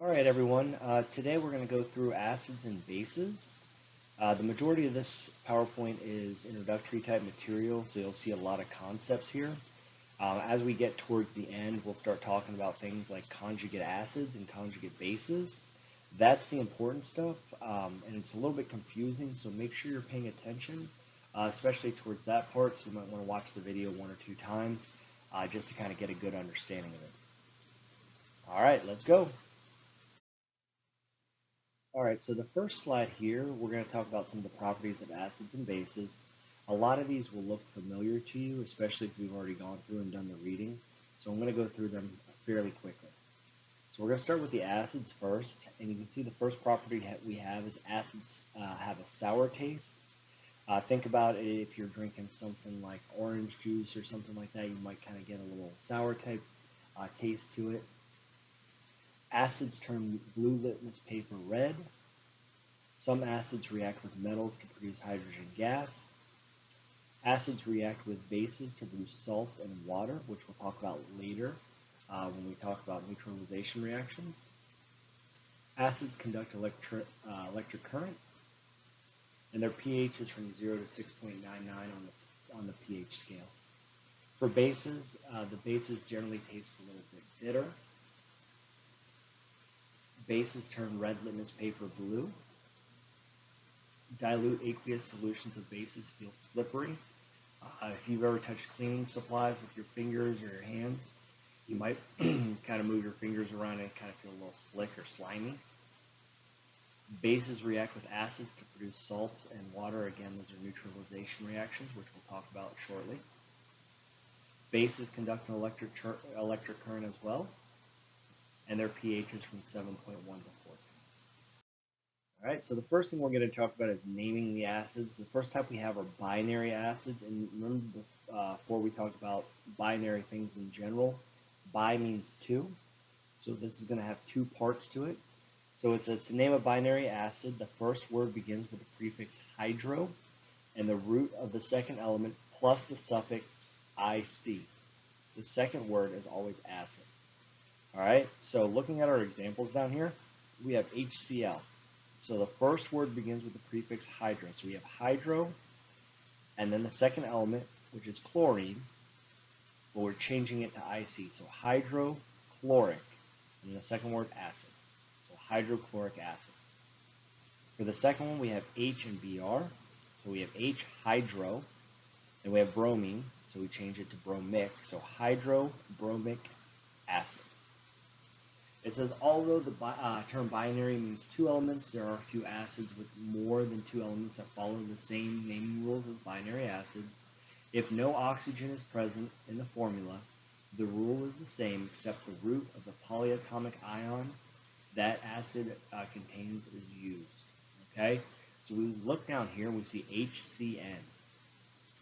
All right, everyone. Today we're going to go through acids and bases. The majority of this PowerPoint is introductory type material, so you'll see a lot of concepts here. As we get towards the end, we'll start talking about things like conjugate acids and conjugate bases. That's the important stuff, and it's a little bit confusing, so make sure you're paying attention, especially towards that part, so you might want to watch the video one or two times just to kind of get a good understanding of it. All right, let's go. All right, so the first slide here, we're going to talk about some of the properties of acids and bases. A lot of these will look familiar to you, especially if we've already gone through and done the reading. So I'm going to go through them fairly quickly. So we're going to start with the acids first, and you can see the first property we have is acids have a sour taste. Think about it if you're drinking something like orange juice or something like that, you might kind of get a little sour type taste to it. Acids turn blue litmus paper red. Some acids react with metals to produce hydrogen gas. Acids react with bases to produce salts and water, which we'll talk about later when we talk about neutralization reactions. Acids conduct electric current, and their pH is from 0 to 6.99 on the pH scale. For bases, the bases generally taste a little bit bitter. Bases turn red litmus paper blue. Dilute aqueous solutions of bases feel slippery. If you've ever touched cleaning supplies with your fingers or your hands, you might kind of move your fingers around and kind of feel a little slick or slimy. Bases react with acids to produce salts and water. Again, those are neutralization reactions, which we'll talk about shortly. Bases conduct an electric current as well, and their pH is from 7.1 to 14. All right, so the first thing we're going to talk about is naming the acids. The first type we have are binary acids, and remember before we talked about binary things in general, bi means two, so this is going to have two parts to it. So it says to name a binary acid, the first word begins with the prefix hydro and the root of the second element plus the suffix IC. The second word is always acid. All right, so looking at our examples down here, we have HCl. So the first word begins with the prefix hydro. So we have hydro, and then the second element, which is chlorine, but we're changing it to IC. So hydrochloric, and the second word acid. So hydrochloric acid. For the second one, we have H and Br. So we have H hydro, and we have bromine, so we change it to bromic. So hydrobromic acid. It says, although the term binary means two elements, there are a few acids with more than two elements that follow the same naming rules as binary acid. If no oxygen is present in the formula, the rule is the same except the root of the polyatomic ion that acid contains is used. Okay, so we look down here and we see HCN.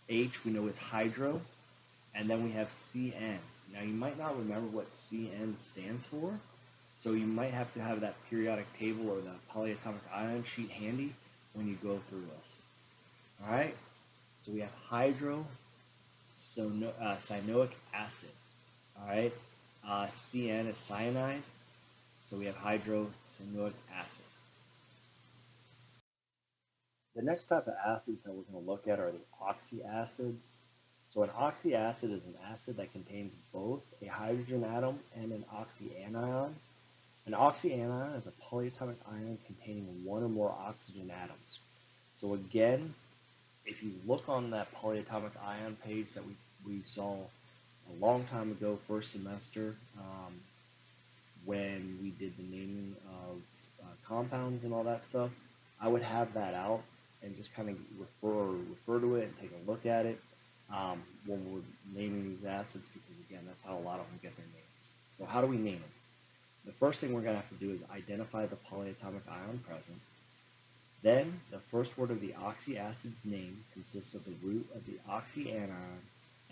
H we know is hydro, and then we have CN. Now you might not remember what CN stands for, so you might have to have that periodic table or the polyatomic ion sheet handy when you go through this. All right, so we have hydrocyanoic acid. All right, CN is cyanide, so we have hydrocyanoic acid. The next type of acids that we're going to look at are the oxyacids. So an oxyacid is an acid that contains both a hydrogen atom and an oxyanion. An oxyanion is a polyatomic ion containing one or more oxygen atoms. So again, if you look on that polyatomic ion page that we saw a long time ago, first semester, when we did the naming of compounds and all that stuff, I would have that out and just kind of refer to it and take a look at it when we're naming these acids, because again, that's how a lot of them get their names. So how do we name them? The first thing we're going to have to do is identify the polyatomic ion present. Then, the first word of the oxyacid's name consists of the root of the oxyanion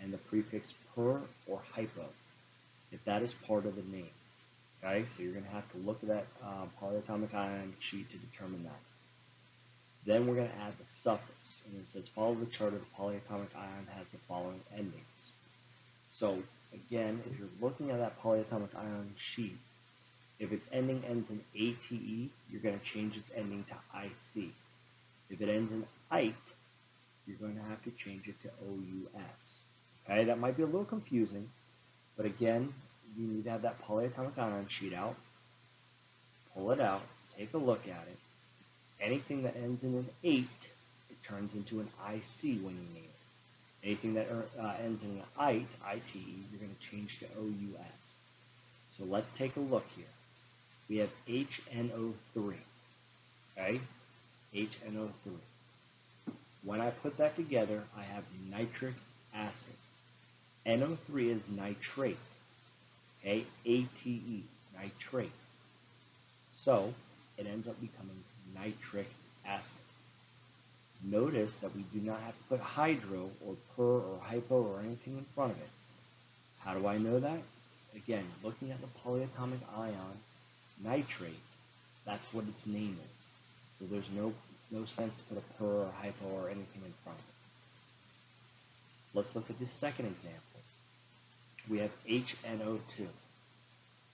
and the prefix per or hypo, if that is part of the name. Okay, so you're going to have to look at that polyatomic ion sheet to determine that. Then we're going to add the suffix, and it says follow the chart of the polyatomic ion has the following endings. So again, if you're looking at that polyatomic ion sheet, If its ending ends in ATE, you're going to change its ending to IC. If it ends in ITE, you're going to have to change it to OUS. Okay, that might be a little confusing, but again, you need to have that polyatomic ion sheet out, pull it out, take a look at it. Anything that ends in an 8, it turns into an IC when you name it. Anything that ends in an ITE, you're going to change to OUS. So let's take a look here. We have HNO3, okay? HNO3. When I put that together, I have nitric acid. NO3 is nitrate, okay? ATE, nitrate. So it ends up becoming nitric acid. Notice that we do not have to put hydro or per or hypo or anything in front of it. How do I know that? Again, looking at the polyatomic ion, nitrate, that's what its name is. So there's no sense to put a per or hypo or anything in front of it. Let's look at this second example. We have HNO2.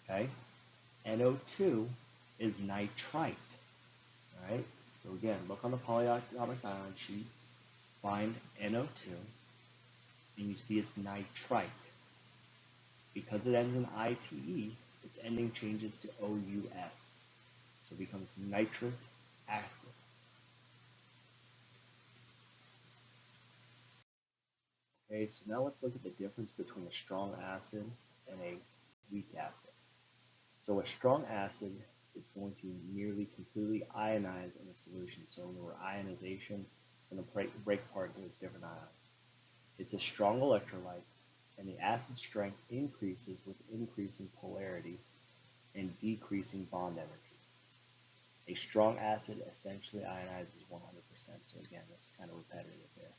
Okay? NO2 is nitrite. Alright? So again, look on the polyatomic ion sheet, find NO2, and you see it's nitrite. Because it ends in ITE, its ending changes to OUS. So it becomes nitrous acid. Okay, so now let's look at the difference between a strong acid and a weak acid. So a strong acid is going to nearly completely ionize in a solution. So remember, ionization, and the break part is different ions. It's a strong electrolyte, and the acid strength increases with increasing polarity and decreasing bond energy. A strong acid essentially ionizes 100%. So again, this is kind of repetitive there.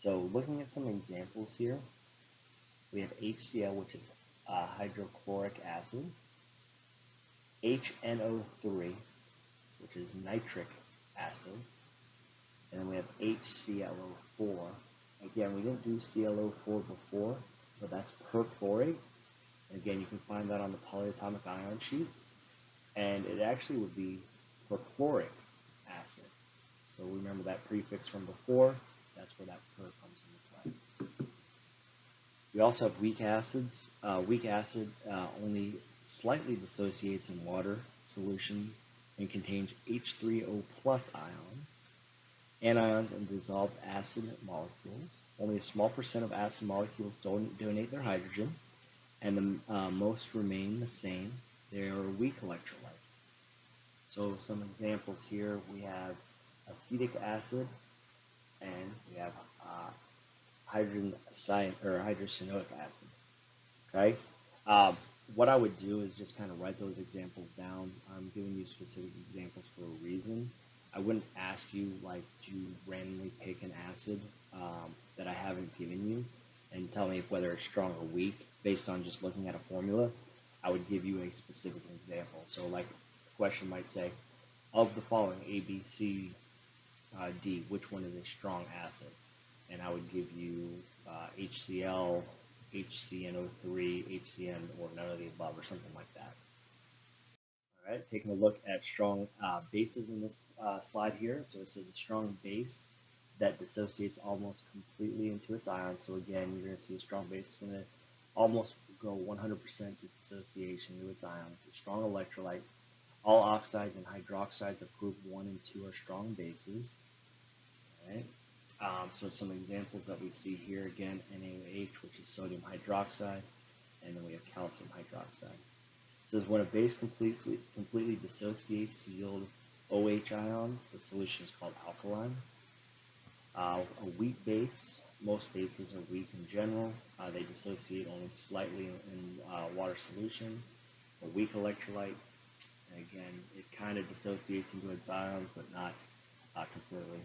So looking at some examples here, we have HCl, which is hydrochloric acid, HNO3, which is nitric acid, and then we have HClO4. Again, we didn't do ClO4 before, but that's perchlorate. And again, you can find that on the polyatomic ion sheet, and it actually would be perchloric acid. So remember that prefix from before, that's where that per comes into play. We also have weak acids. Weak acid only slightly dissociates in water solution and contains H3O plus ions, anions, and dissolved acid molecules. Only a small percent of acid molecules donate their hydrogen, and the most remain the same. They are a weak electrolyte. So some examples here, we have acetic acid, and we have hydrocyanuric acid. Okay. What I would do is just kind of write those examples down. I'm giving you specific examples for a reason. I wouldn't ask you like to randomly pick an acid that I haven't given you and tell me whether it's strong or weak based on just looking at a formula. I would give you a specific example. So like the question might say, of the following A, B, C, D, which one is a strong acid? And I would give you HCl, HCNO3, HCN, or none of the above, or something like that. All right, taking a look at strong bases in this slide here. So it says a strong base that dissociates almost completely into its ions. So again, you're going to see a strong base is going to almost go 100% to dissociation into its ions. A strong electrolyte. All oxides and hydroxides of group 1 and 2 are strong bases. All right. So some examples that we see here, again, NaOH, which is sodium hydroxide, and then we have calcium hydroxide. It says when a base completely dissociates to yield OH ions, the solution is called alkaline. A weak base, most bases are weak in general. They dissociate only slightly in water solution. A weak electrolyte, and again, it kind of dissociates into its ions, but not completely.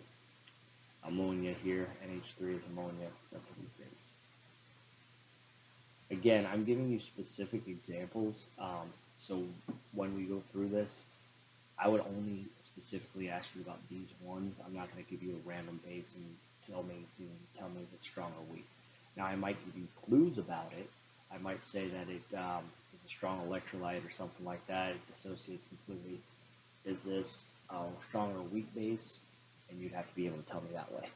Ammonia here, NH3 is ammonia, that's a weak base. Again, I'm giving you specific examples, so when we go through this, I would only specifically ask you about these ones. I'm not going to give you a random base and tell me if it's strong or weak. Now, I might give you clues about it, I might say that it is a strong electrolyte or something like that. It dissociates completely. Is this a strong or weak base? And you'd have to be able to tell me that way.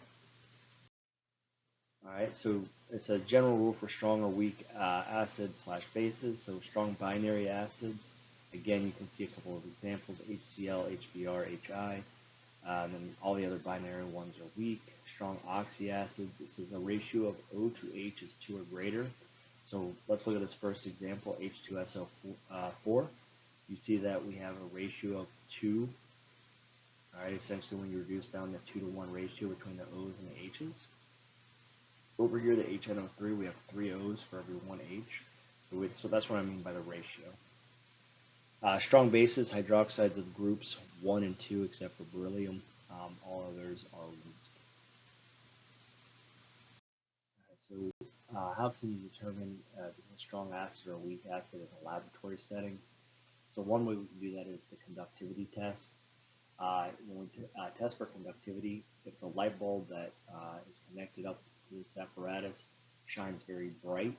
All right, so it's a general rule for strong or weak acids slash bases. So strong binary acids, again, you can see a couple of examples: HCl, HBr, HI. And then all the other binary ones are weak. Strong oxyacids, it says a ratio of O to H is 2 or greater. So let's look at this first example, H2SO4. You see that we have a ratio of 2. All right, essentially when you reduce down the 2 to 1 ratio between the O's and the H's. Over here, the HNO3, we have 3 O's for every 1 H. So that's what I mean by the ratio. Strong bases, hydroxides of groups 1 and 2, except for beryllium. All others are weak. So how can you determine a strong acid or a weak acid in a laboratory setting? So one way we can do that is the conductivity test. When we test for conductivity, if the light bulb that is connected up to this apparatus shines very bright,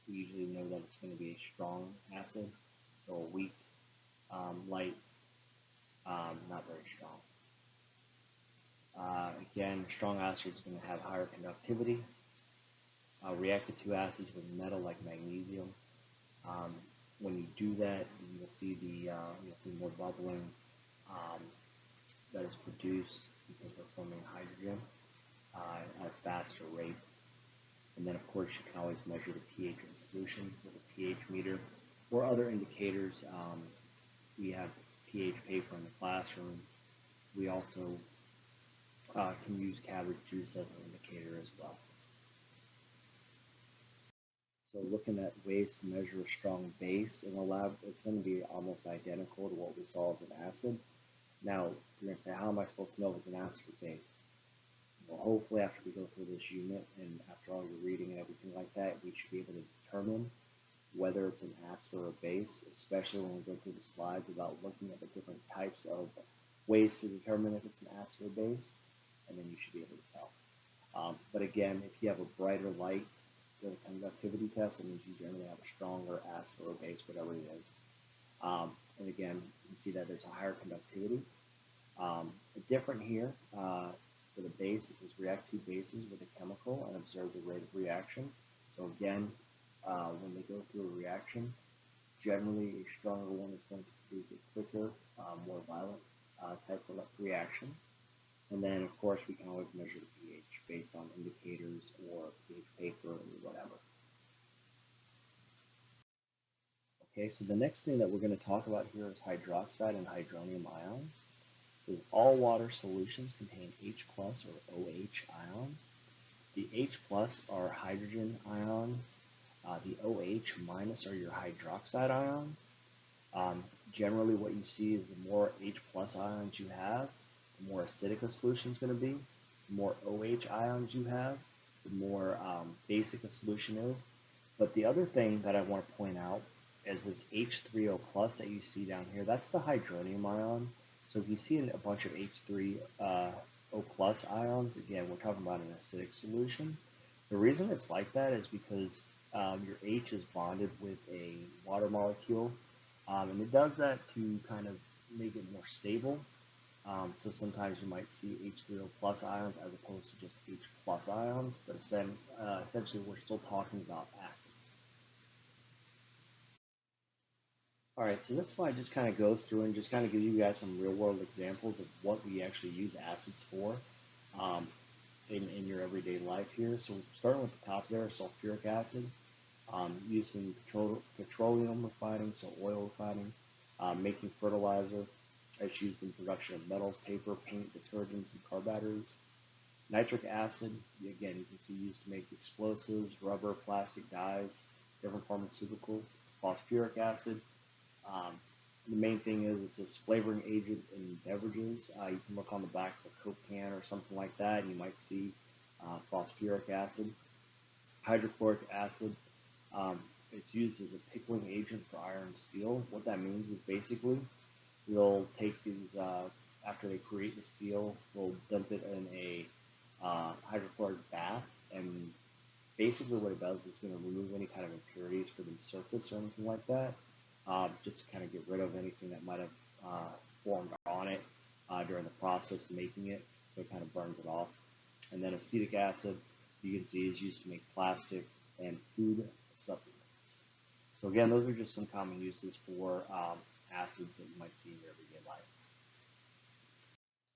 we usually know that it's going to be a strong acid. So a weak light, not very strong. Again, strong acid is going to have higher conductivity. React the two acids with metal like magnesium. When you do that, you'll see more bubbling that is produced because we're forming hydrogen at a faster rate. And then, of course, you can always measure the pH of the solution with a pH meter or other indicators. We have pH paper in the classroom. We also can use cabbage juice as an indicator as well. So looking at ways to measure a strong base in the lab, it's going to be almost identical to what we saw as an acid. Now, you're going to say, how am I supposed to know if it's an acid or base? Well, hopefully after we go through this unit and after all your reading and everything like that, we should be able to determine whether it's an acid or a base, especially when we go through the slides about looking at the different types of ways to determine if it's an acid or base, and then you should be able to tell. But again, if you have a brighter light for the conductivity test, it means you generally have a stronger acid or base, whatever it is. And again, you can see that there's a higher conductivity. Different here, for the base, it says react two bases with a chemical and observe the rate of reaction. So again, when they go through a reaction, generally a stronger one is going to produce a quicker, more violent type of reaction. And then, of course, we can always measure the pH based on indicators or pH paper or whatever. Okay, so the next thing that we're going to talk about here is hydroxide and hydronium ions. So all water solutions contain H plus or OH ions. The H plus are hydrogen ions. The OH minus are your hydroxide ions. Generally what you see is the more H plus ions you have, the more acidic a solution is going to be. The more OH ions you have, the more basic a solution is. But the other thing that I want to point out is this H3O plus that you see down here. That's the hydronium ion. So if you see a bunch of H3O plus ions, again, we're talking about an acidic solution. The reason it's like that is because your H is bonded with a water molecule, and it does that to kind of make it more stable. So sometimes you might see H3O plus ions as opposed to just H plus ions, but essentially we're still talking about acids. All right, so this slide just kind of goes through and just kind of gives you guys some real world examples of what we actually use acids for in your everyday life here. So starting with the top there, sulfuric acid, used in petroleum refining, so oil refining, making fertilizer. It's used in production of metals, paper, paint, detergents, and car batteries. Nitric acid, again, you can see used to make explosives, rubber, plastic dyes, different pharmaceuticals. Phosphoric acid, the main thing is it's this flavoring agent in beverages. You can look on the back of a Coke can or something like that, and you might see phosphoric acid. Hydrochloric acid, it's used as a pickling agent for iron and steel. What that means is basically we'll take these, after they create the steel, we'll dump it in a hydrochloric bath, and Basically what it does is it's going to remove any kind of impurities from the surface or anything like that, just to kind of get rid of anything that might have formed on it during the process of making it, so it kind of burns it off. And then acetic acid, you can see, is used to make plastic and food supplements. So again, those are just some common uses for acids that you might see in your everyday life.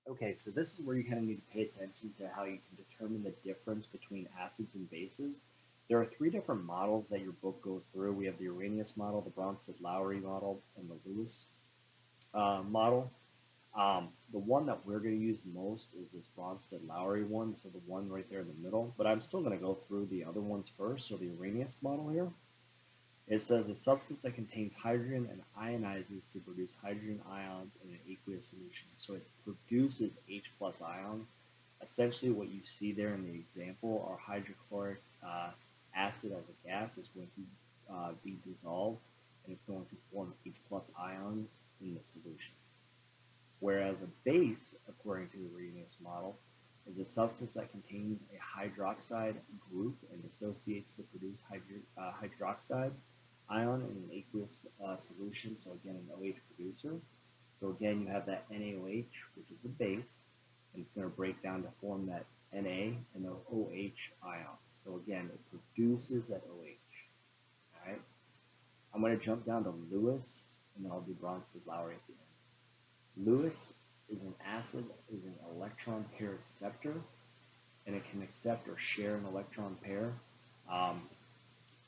Okay, so this is where you kind of need to pay attention to how you can determine the difference between acids and bases. There are three different models that your book goes through. We have the Arrhenius model, the Bronsted-Lowry model, and the Lewis model. The one that we're going to use most is this Bronsted-Lowry one, so the one right there in the middle. But I'm still going to go through the other ones first. So the Arrhenius model here, it says a substance that contains hydrogen and ionizes to produce hydrogen ions in an aqueous solution. So it produces H plus ions. Essentially what you see there in the example are hydrochloric acid as a gas is going to be dissolved and it's going to form H plus ions in the solution. Whereas a base, according to the Arrhenius model, is a substance that contains a hydroxide group and dissociates to produce hydroxide ion in an aqueous solution, so again an OH producer. So again you have that NaOH, which is the base, and it's going to break down to form that Na and the OH ion. So again, it produces that OH. Alright? I'm going to jump down to Lewis, and then I'll do Bronsted-Lowry at the end. Lewis is an acid, is an electron pair acceptor, and it can accept or share an electron pair.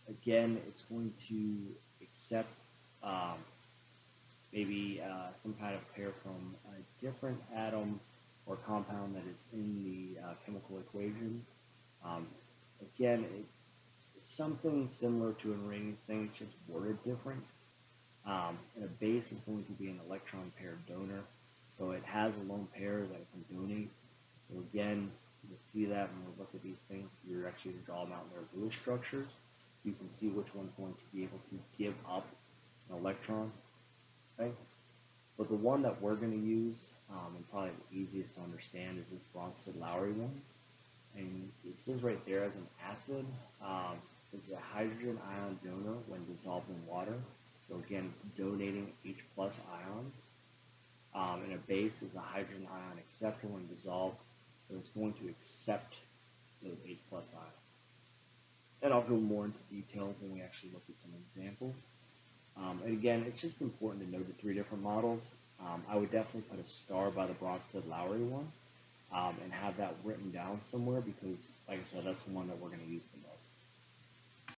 Again, it's going to accept maybe some kind of pair from a different atom or compound that is in the chemical equation. Again, it's something similar to an Arrhenius thing, it's just worded different. And a base is going to be an electron pair donor. So it has a lone pair that it can donate. So again, you'll see that when we look at these things, you're actually going to draw them out in their Lewis structures. You can see which one's going to be able to give up an electron. Okay? But the one that we're going to use, and probably the easiest to understand, is this Bronsted-Lowry one. And it says right there as an acid, is a hydrogen ion donor when dissolved in water. So again, it's donating H plus ions. And a base is a hydrogen ion acceptor when dissolved. So it's going to accept those H plus ions. And I'll go more into details when we actually look at some examples. And again, it's just important to know the three different models. I would definitely put a star by the Bronsted-Lowry one and have that written down somewhere because, like I said, that's the one that we're going to use the most.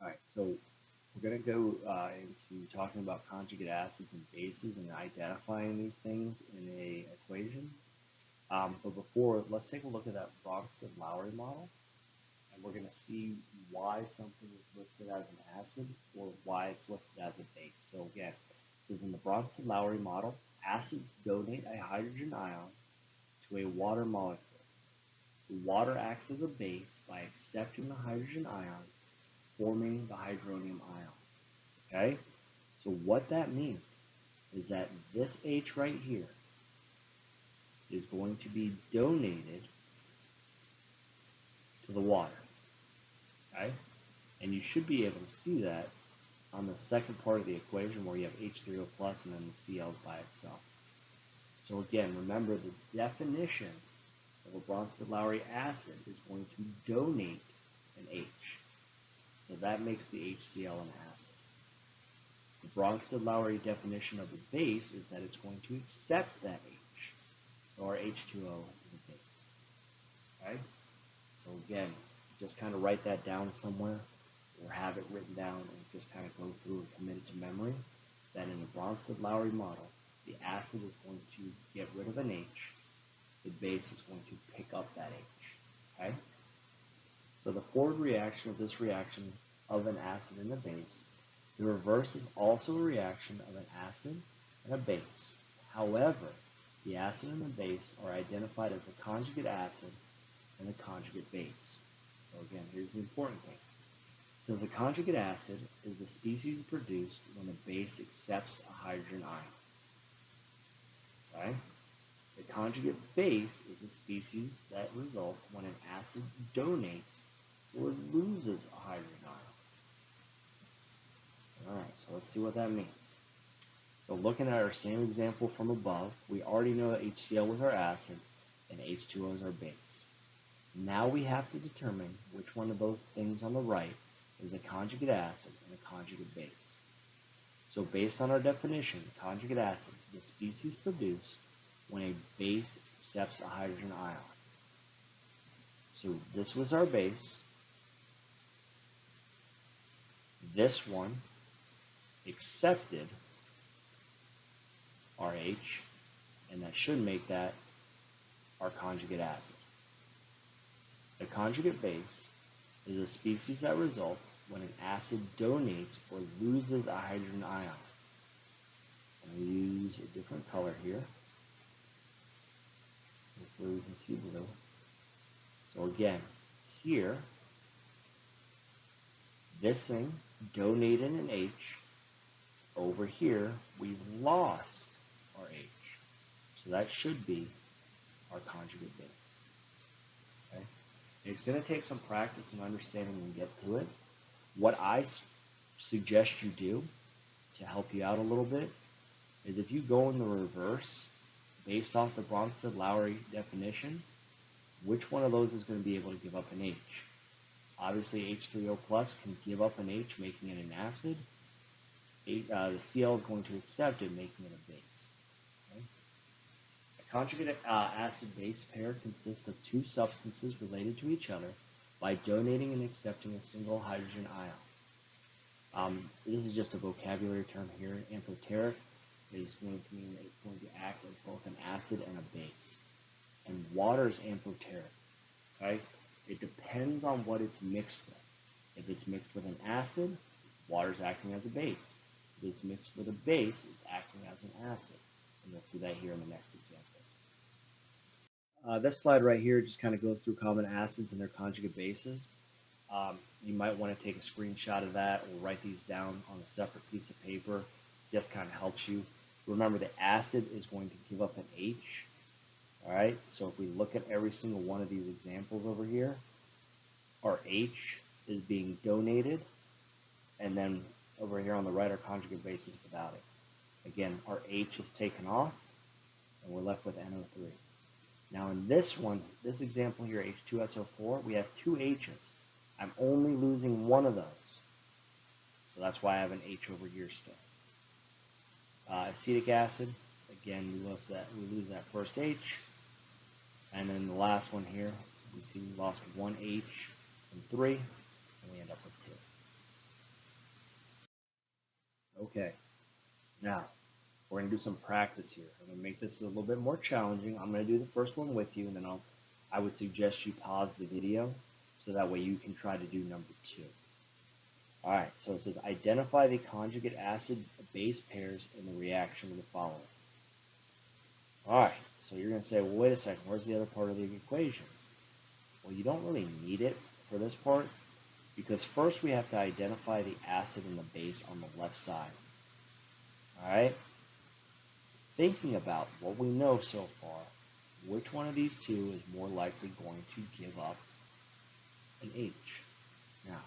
All right, so we're going to go into talking about conjugate acids and bases and identifying these things in a equation. But before, let's take a look at that Bronsted-Lowry model. And we're going to see why something is listed as an acid or why it's listed as a base. So again, this is in the Bronsted-Lowry model. Acids donate a hydrogen ion to a water molecule. The water acts as a base by accepting the hydrogen ion, forming the hydronium ion. Okay? So what that means is that this H right here is going to be donated to the water. Okay? And you should be able to see that on the second part of the equation where you have H3O plus and then the Cl by itself. So again, remember the definition of a Bronsted-Lowry acid is going to donate an H. So that makes the HCl an acid. The Bronsted-Lowry definition of a base is that it's going to accept that H. So our H2O is a base. Okay? So again, just kind of write that down somewhere or have it written down and just kind of go through and commit it to memory that in the Bronsted-Lowry model, the acid is going to get rid of an H, the base is going to pick up that H. Okay? So the forward reaction of this reaction of an acid and a base, the reverse is also a reaction of an acid and a base. However, the acid and the base are identified as the conjugate acid and the conjugate base. So again, here's the important thing. It says the conjugate acid is the species produced when a base accepts a hydrogen ion. Okay? The conjugate base is the species that results when an acid donates or loses a hydrogen ion. Alright, so let's see what that means. So looking at our same example from above, we already know that HCl was our acid and H2O is our base. Now we have to determine which one of those things on the right is a conjugate acid and a conjugate base. So based on our definition, conjugate acid, the species produced when a base accepts a hydrogen ion. So this was our base. This one accepted RH, and that should make that our conjugate acid. The conjugate base is a species that results when an acid donates or loses a hydrogen ion. I'm going to use a different color here. Hopefully we can see blue. So again, here, this thing donated an H. Over here, we've lost our H. So that should be our conjugate base. Okay? It's going to take some practice and understanding to get to it. What I suggest you do to help you out a little bit is if you go in the reverse, based off the Bronsted-Lowry definition, which one of those is going to be able to give up an H? Obviously, H3O plus can give up an H, making it an acid. The Cl is going to accept it, making it a base. Okay? A conjugate acid-base pair consists of two substances related to each other by donating and accepting a single hydrogen ion. This is just a vocabulary term here. Amphoteric is going to mean that it's going to act as both an acid and a base. And water is amphoteric. Okay? It depends on what it's mixed with. If it's mixed with an acid, water is acting as a base. If it's mixed with a base, it's acting as an acid. And you'll see that here in the next examples. This slide right here just kind of goes through common acids and their conjugate bases. You might want to take a screenshot of that or write these down on a separate piece of paper. Just kind of helps you. Remember, the acid is going to give up an H. All right, so if we look at every single one of these examples over here, our H is being donated, and then over here on the right, our conjugate base is without it. Again, our H is taken off, and we're left with NO3. Now in this one, this example here, H2SO4, we have two H's. I'm only losing one of those. So that's why I have an H over here still. Acetic acid, again, we lose that first H. And then the last one here, we see we lost one H and 3, and we end up with 2. Okay, now we're going to do some practice here. I'm going to make this a little bit more challenging. I'm going to do the first one with you, and then I would suggest you pause the video so that way you can try to do number 2. All right, so it says identify the conjugate acid-base pairs in the reaction of the following. All right, so you're going to say, well, wait a second, where's the other part of the equation? Well, you don't really need it for this part because first we have to identify the acid and the base on the left side. All right? Thinking about what we know so far, which one of these two is more likely going to give up an H? Now,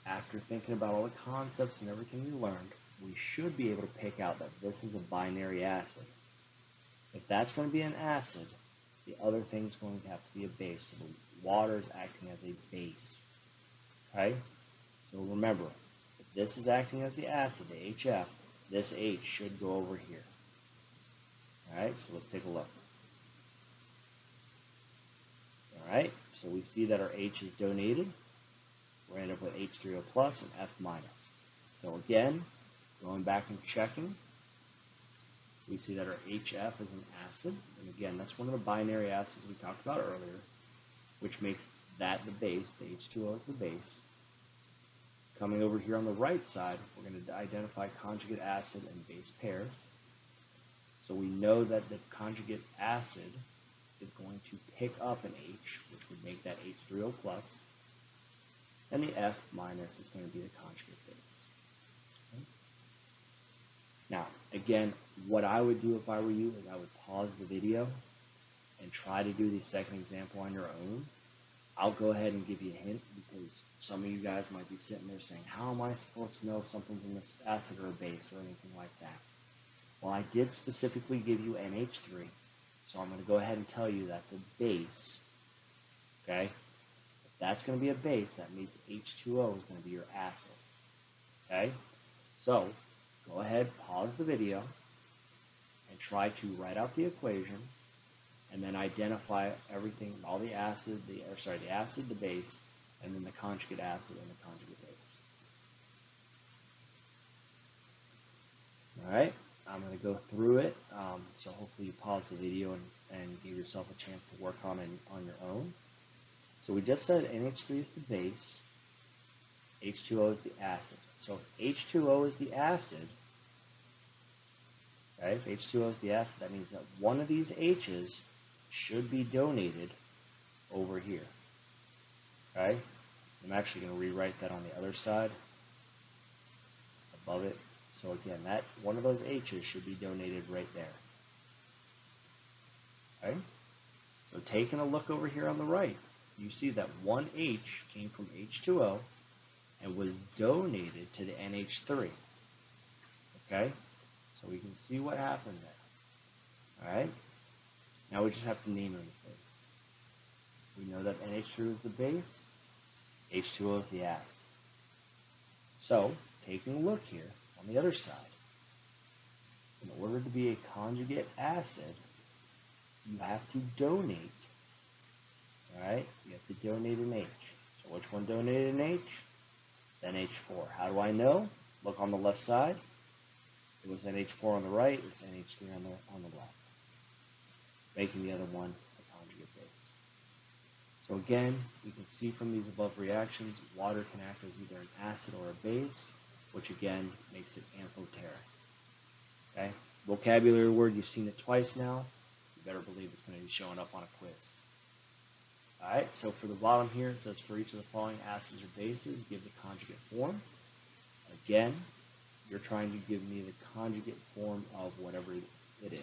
after thinking about all the concepts and everything we learned, we should be able to pick out that this is a binary acid. If that's going to be an acid, the other thing's going to have to be a base. So the water is acting as a base. Okay? So remember, if this is acting as the acid, the HF, this H should go over here. Alright, so let's take a look. Alright, so we see that our H is donated. We're end up with H3O plus and F minus. So again, going back and checking, we see that our HF is an acid, and again, that's one of the binary acids we talked about earlier, which makes that the base, the H2O is the base. Coming over here on the right side, we're going to identify conjugate acid and base pairs. So we know that the conjugate acid is going to pick up an H, which would make that H3O plus, and the F minus is going to be the conjugate base. Okay. Now, again, what I would do if I were you is I would pause the video and try to do the second example on your own. I'll go ahead and give you a hint because some of you guys might be sitting there saying, how am I supposed to know if something's in this acid or a base or anything like that? Well, I did specifically give you NH3, so I'm going to go ahead and tell you that's a base, okay? If that's going to be a base, that means H2O is going to be your acid, okay? So, go ahead, pause the video, and try to write out the equation, and then identify everything, all the acid, the acid, the base, and then the conjugate acid and the conjugate base. All right, I'm going to go through it, so hopefully you pause the video and give yourself a chance to work on it on your own. So we just said NH3 is the base, H2O is the acid. So if H2O is the acid, okay, if H2O is the acid, that means that one of these H's should be donated over here. Okay? I'm actually going to rewrite that on the other side above it. So again, that one of those H's should be donated right there. Okay? So taking a look over here on the right, you see that one H came from H2O and was donated to the NH3. Okay? So we can see what happened there. Alright? Now we just have to name everything. We know that NH3 is the base, H2O is the acid. So, taking a look here on the other side, in order to be a conjugate acid, you have to donate. Alright? You have to donate an H. So which one donated an H? Then H4. How do I know? Look on the left side. It was NH4 on the right, it's NH3 on the left, making the other one a conjugate base. So again, you can see from these above reactions, water can act as either an acid or a base, which again makes it amphoteric. Okay? Vocabulary word, you've seen it twice now. You better believe it's going to be showing up on a quiz. Alright, so for the bottom here, it says for each of the following acids or bases, give the conjugate form. Again, you're trying to give me the conjugate form of whatever it is.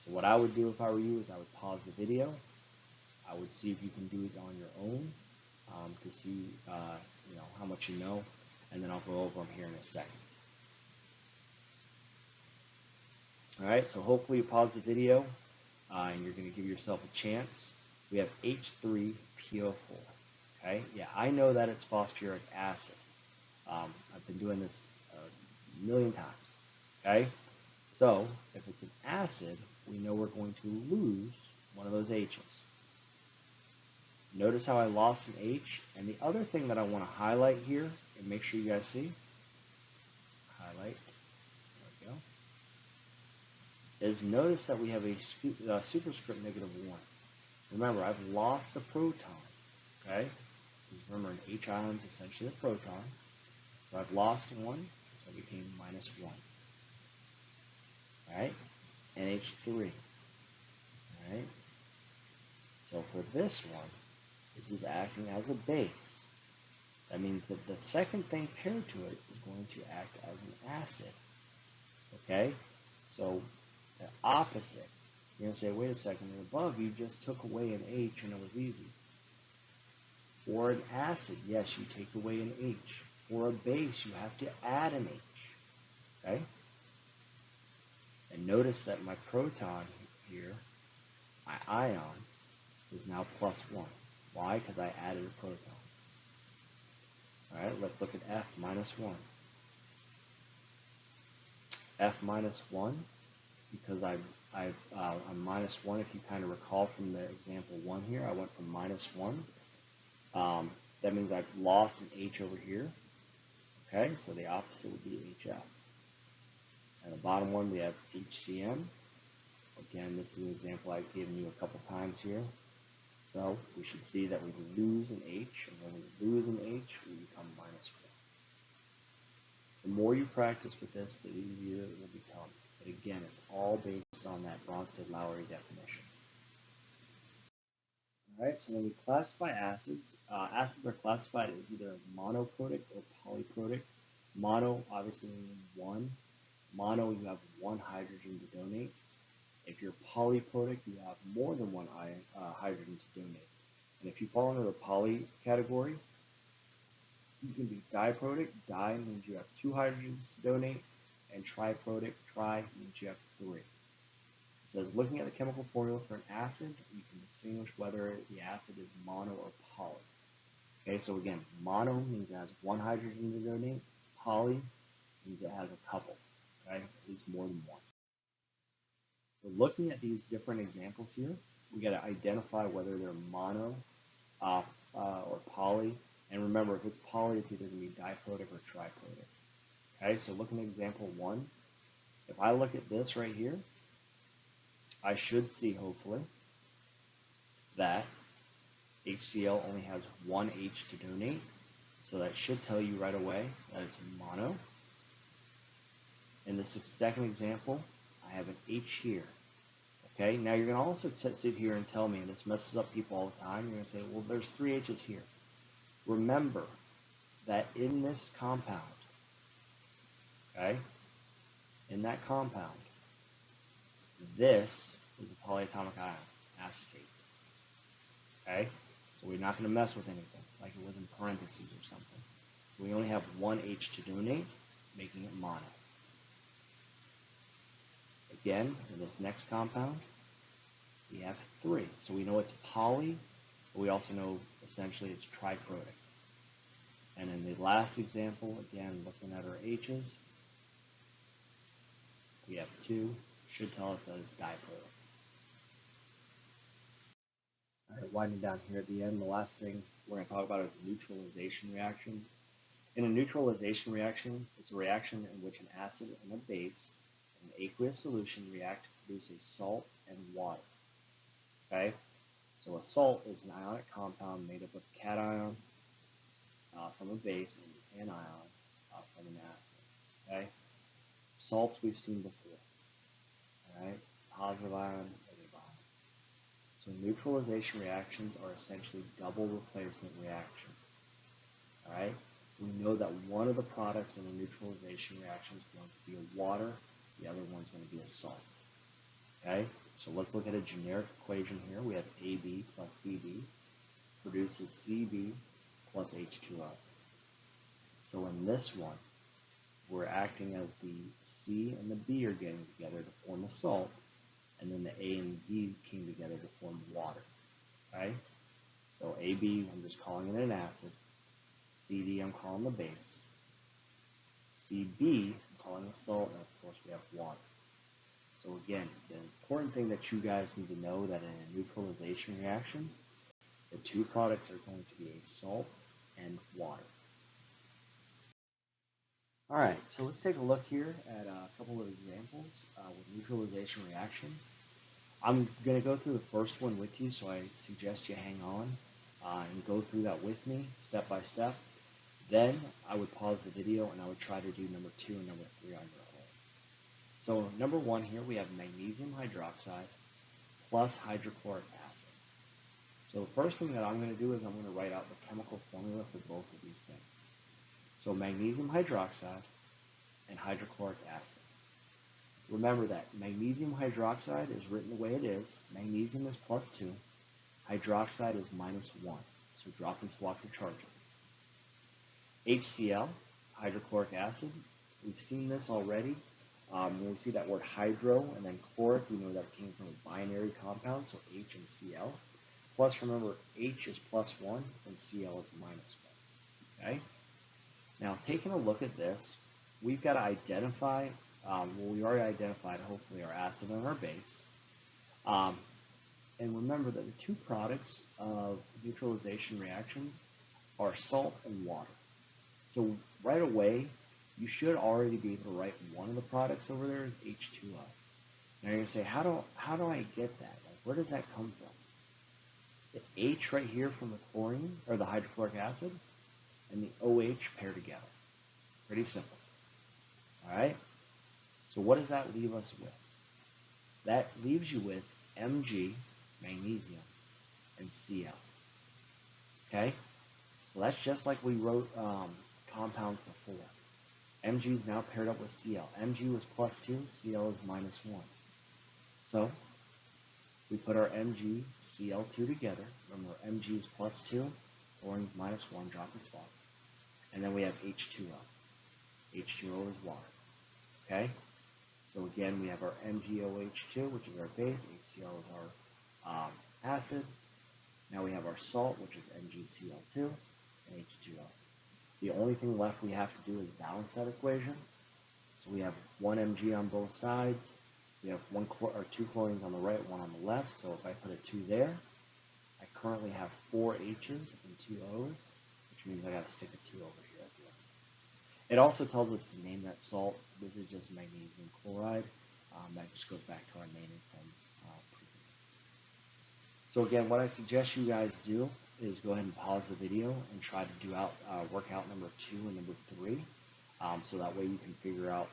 So what I would do if I were you is I would pause the video. I would see if you can do it on your own to see how much you know, and then I'll go over them here in a second. All right, so hopefully you pause the video and you're going to give yourself a chance. We have H3PO4. Okay, yeah, I know that it's phosphoric acid. I've been doing this a million times. Okay, so if it's an acid, we know we're going to lose one of those H's. Notice how I lost an H, and the other thing that I want to highlight here, and make sure you guys see, highlight, there we go, is notice that we have a superscript -1. Remember, I've lost a proton, okay? Because remember, an H ion is essentially a proton. So I've lost one, so it became -1. Alright? NH3. Alright? So for this one, this is acting as a base. That means that the second thing paired to it is going to act as an acid. Okay? So the opposite. You're going to say, wait a second, above you just took away an H and it was easy. For an acid, yes, you take away an H. For a base, you have to add an H. Okay? And notice that my proton here, my ion, is now +1. Why? Because I added a proton. Alright, let's look at F -1. F -1, because I'm -1, if you kind of recall from the example 1 here, I went from -1. That means I've lost an H over here. Okay, so the opposite would be HF. And the bottom one, we have HCM. Again, this is an example I've given you a couple times here. So we should see that we lose an H, and when we lose an H, we become -1. The more you practice with this, the easier it will become. But again, it's all based on that Bronsted-Lowry definition. Alright, so when we classify acids, acids are classified as either monoprotic or polyprotic. Mono, obviously, means one. Mono, you have one hydrogen to donate. If you're polyprotic, you have more than one hydrogen to donate. And if you fall under the poly category, you can be diprotic. Di means you have 2 hydrogens to donate, and triprotic. Tri means you have 3. So looking at the chemical formula for an acid, you can distinguish whether the acid is mono or poly. Okay, so again, mono means it has 1 hydrogen to donate. Poly means it has a couple, okay, at least more than one. So looking at these different examples here, we got to identify whether they're mono or poly. And remember, if it's poly, it's either going to be diprotic or triprotic. Okay, so looking at example 1, if I look at this right here, I should see, hopefully, that HCl only has 1 H to donate. So that should tell you right away that it's mono. In this second example, I have an H here. Okay, now you're going to also sit here and tell me, and this messes up people all the time, you're going to say, well, there's 3 H's here. Remember that in this compound, okay, in that compound, this is a polyatomic ion, acetate. Okay, so we're not going to mess with anything, like it was in parentheses or something. So we only have 1 H to donate, making it mono. Again, in this next compound, we have 3. So we know it's poly, but we also know essentially it's triprotic. And in the last example, again, looking at our H's, we have 2, should tell us that it's diprotic. All right, winding down here at the end, the last thing we're going to talk about is neutralization reaction. In a neutralization reaction, it's a reaction in which an acid and a base in an aqueous solution react to produce a salt and water. Okay, so a salt is an ionic compound made up of cation from a base and an anion from an acid. Okay, salts we've seen before. All right, positive ion, negative ion. So neutralization reactions are essentially double replacement reactions. All right, we know that one of the products in a neutralization reaction is going to be a water, the other one's going to be a salt. Okay, so let's look at a generic equation here. We have AB plus CB produces CB plus H2O. So in this one, we're acting as the C and the B are getting together to form a salt, and then the A and B came together to form water. Okay, so AB, I'm just calling it an acid. CD, I'm calling the base. CB, I'm calling the salt, and of course we have water. So again, the important thing that you guys need to know that in a neutralization reaction, the 2 products are going to be a salt and water. All right, so let's take a look here at a couple of examples with neutralization reactions. I'm going to go through the first one with you, so I suggest you hang on and go through that with me step by step. Then I would pause the video and I would try to do number 2 and number 3 on your own. So number 1 here, we have magnesium hydroxide plus hydrochloric acid. So the first thing that I'm going to do is I'm going to write out the chemical formula for both of these things. So magnesium hydroxide and hydrochloric acid. Remember that magnesium hydroxide is written the way it is. Magnesium is plus 2. Hydroxide is minus 1. So drop and swap your charges. HCl, hydrochloric acid. We've seen this already. When we see that word hydro and then chloric, we know that it came from a binary compound, so H and Cl. Plus, remember, H is plus 1 and Cl is minus 1. Okay? Now, taking a look at this, we've got to identify, we already identified, hopefully, our acid and our base. And remember that the 2 products of neutralization reactions are salt and water. So right away, you should already be able to write one of the products over there as H2O. Now you're going to say, how do I get that? Like, where does that come from? The H right here from the chlorine, or the hydrochloric acid, and the OH pair together. Pretty simple. All right? So what does that leave us with? That leaves you with Mg, magnesium, and Cl. Okay? So that's just like we wrote compounds before. Mg is now paired up with Cl. Mg was plus 2, Cl is minus 1. So we put our MgCl2 together. Remember, Mg is +2, chlorine is -1, drop in spot. And then we have H2O. H2O is water. Okay? So again, we have our MgOH2, which is our base. HCl is our acid. Now we have our salt, which is MgCl2 and H2O. The only thing left we have to do is balance that equation. So we have 1 Mg on both sides. We have 2 chlorines on the right, 1 on the left. So if I put a 2 there, I currently have 4 H's and 2 O's, which means I got to stick a 2 over here at the end. It also tells us to name that salt. This is just magnesium chloride. That just goes back to our naming from previous. So again, what I suggest you guys do is go ahead and pause the video and try to do workout number 2 and number 3. So that way you can figure out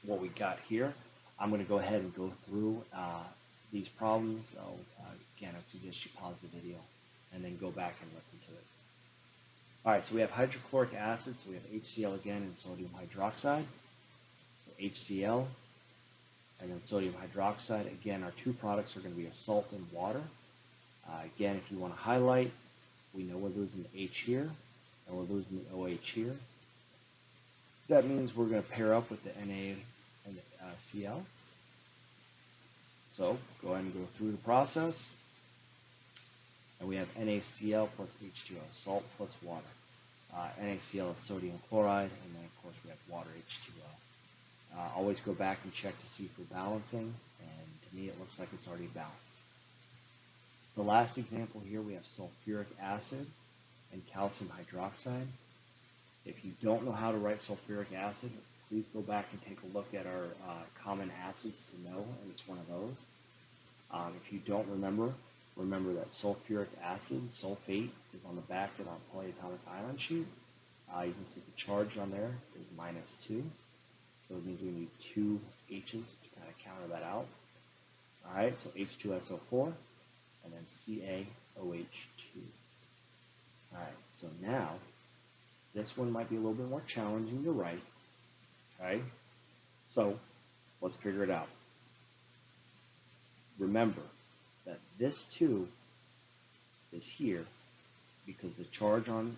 what we got here. I'm going to go ahead and go through these problems. So again, I suggest you pause the video and then go back and listen to it. All right, so we have hydrochloric acid, so we have HCl again and sodium hydroxide. So HCl and then sodium hydroxide. Again, our two products are going to be a salt and water. Again, if you want to highlight, we know we're losing the H here and we're losing the OH here. That means we're going to pair up with the Na and the Cl. So go ahead and go through the process. And we have NaCl plus H2O, salt plus water. NaCl is sodium chloride, and then of course we have water, H2O. Always go back and check to see for balancing, and to me it looks like it's already balanced. The last example here, we have sulfuric acid and calcium hydroxide. If you don't know how to write sulfuric acid, please go back and take a look at our common acids to know, and it's one of those. If you don't remember that sulfuric acid, sulfate, is on the back of our polyatomic ion sheet. You can see the charge on there is -2. So it means we need 2 H's to kind of counter that out. All right, so H2SO4 and then CaOH2. All right, so now this one might be a little bit more challenging to write. Okay, so let's figure it out. Remember that this 2 is here because the charge on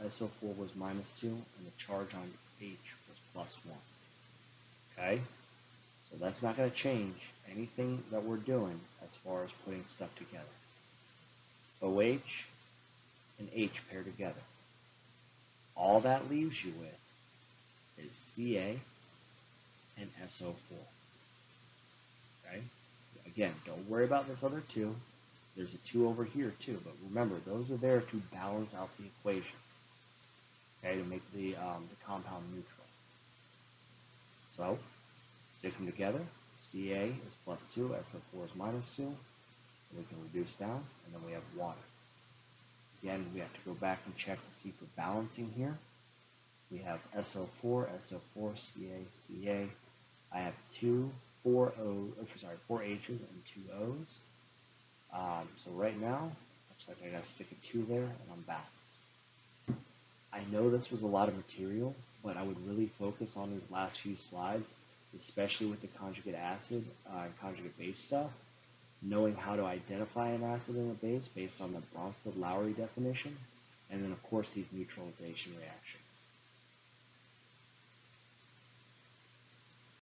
SO4 was -2 and the charge on H was +1. Okay, so that's not going to change anything that we're doing as far as putting stuff together. OH and H pair together. All that leaves you with is Ca and SO4. Okay? Again, don't worry about this other 2. There's a 2 over here too, but remember, those are there to balance out the equation. Okay, to make the compound neutral. So, stick them together. Ca is +2, SO4 is -2. And we can reduce down, and then we have water. Again, we have to go back and check to see for balancing here. We have SO4, SO4, Ca, Ca. I have 4 H's and 2 O's. So right now, looks like I got to stick a 2 there, and I'm balanced. I know this was a lot of material, but I would really focus on these last few slides, especially with the conjugate acid and conjugate base stuff, knowing how to identify an acid and a base based on the Bronsted-Lowry definition, and then of course these neutralization reactions.